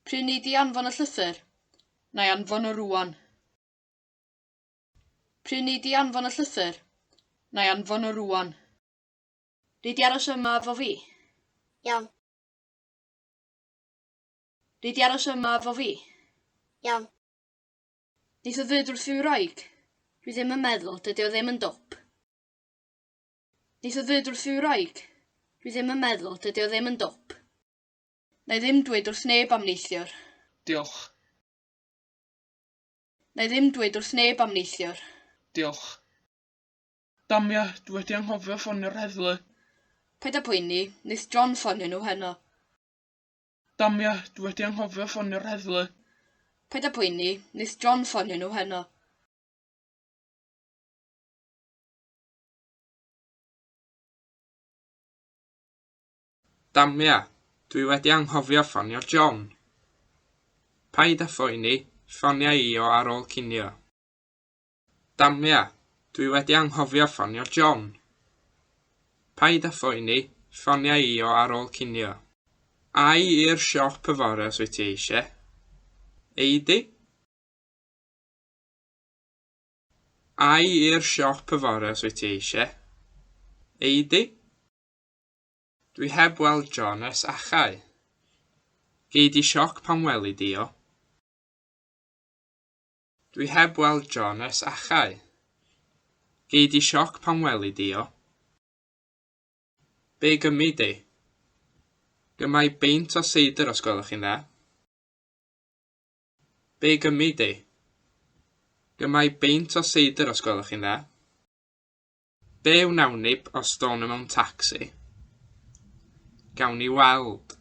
Pryd ni di anfon y llythyr? Na i anfon o rwan. Pryd ni di anfon y llythyr? Na i anfon o rwan. Ni di aros yma efo fi? Iawn. Ni di aros yma efo fi? Iawn. Neith o ddweud wrth fi wraig? Dwi ddim yn meddwl, dydy o ddim yn dop. Neith o ddweud wrth fi wraig? Dwi ddim yn meddwl, dydy o ddim yn dop. Na i ddim dweud wrth neb am neithiwr. Diolch. Na i ddim dweud wrth neb am neithiwr. Diolch. Damia, dwi wedi anghofio ffonio'r heddlu. Paid â poeni, neith John ffonio nhw heno. Damia, dwi wedi anghofio ffonio'r heddlu. Paid â poeni, neith John ffonio nhw heno. Damia, dwi wedi anghofio ffonio John. Paid â phoeni, ffonia I o ar ôl cinio. Damia, dwi wedi anghofio ffonio John. Paid â phoeni, ffonia I o ar ôl cinio. Ai i'r siop yfore os wyt ti eisiau? Eidi? Ai i'r siop yfore os wyt ti eisiau? Eidi? Dwi heb weld John ers achau. Gei di sioc pan weli di o. Dwi heb weld John ers achau. Gei di sioc pan weli di o. Be gymi di? Gymai beint o seidr os gwelwch chi'n dda. Be gymi di? Gymai beint o seidr os gwelwch chi'n dda. Be wnawn ni os do'n nhw mewn tacsi? Gawn ni weld.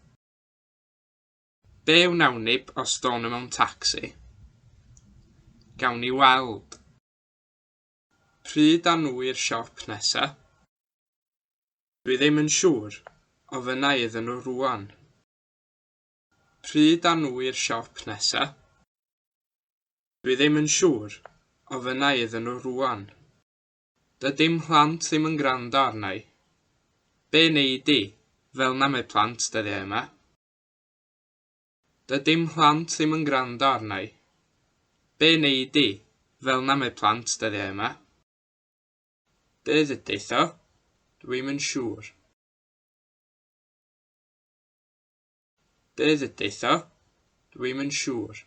Be wnawn ni os do'n nhw mewn tacsi? Gawn ni weld. Pryd a nhw i'r siop nesa? Dwi ddim yn siŵr, o fyna iddyn nhw rwan. Pryd a nhw i'r siop nesa? Dwi ddim yn siŵr, o fyna iddyn nhw rwan. Dydym plant ddim yn gwrando arna I. Be wneud I, fel na mae plant dyddiau yma? Dydym plant ddim yn gwrando arna I. Be wneud I, fel na mae plant dyddiau yma? Be ddydych o? Dwi'm yn siŵr. Be ddydych o? Dwi'm yn siŵr.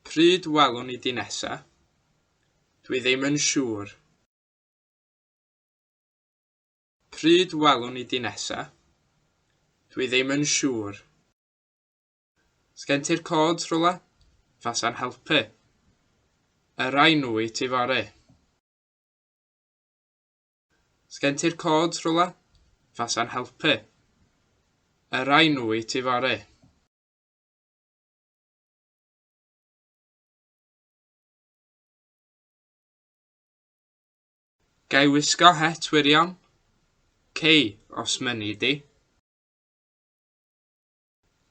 Pryd welwn ni di nesa? Dwi ddim yn siŵr. Pryd welwn ni di nesa? Dwi ddim yn siŵr. Sgen ti'r cod rhywle? Fasa'n helpu. Y rai nhw I ti fore. Sgen ti'r cod rhywle? Fasa'n helpu. Y rai nhw I ti fore. Gai wisgo het wirion? Cei os mynnu di.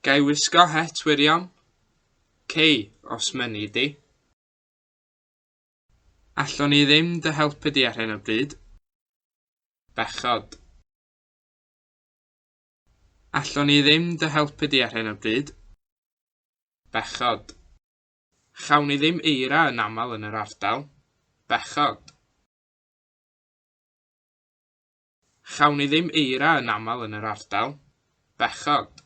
Gai wisgo het wirion? Cei os mynnu di. Allwn ni ddim dy helpu di ar hyn o bryd. Bechod. Allwn ni ddim dy helpu di ar hyn o bryd. Bechod. Chawn ni ddim eira yn aml yn yr ardal. Bechod. Chawn ni ddim eira yn aml yn yr ardal. Bechod.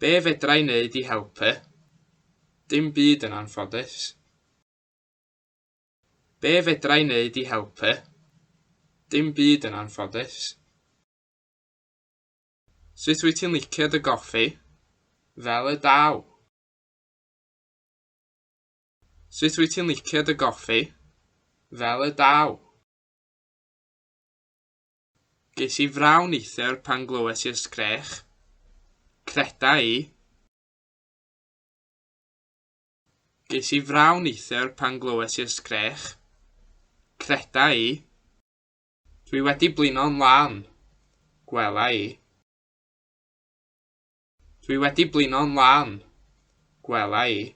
Be fedra I wneud I helpu? Dim byd yn anffodus. Be fedra I wneud I helpu? Dim byd yn anffodus. Sut wyt ti'n licio dy goffi? Fel y daw. Sut wyt ti'n licio dy goffi? Fel y daw. Ges I fraw neithiwr pan glywes i'r sgrech. Creda I. Ges I fraw neithiwr pan glywes i'r sgrech. Creda I. Dwi wedi blino'n lan. Gwela I. Dwi wedi blino'n lan. Gwela I.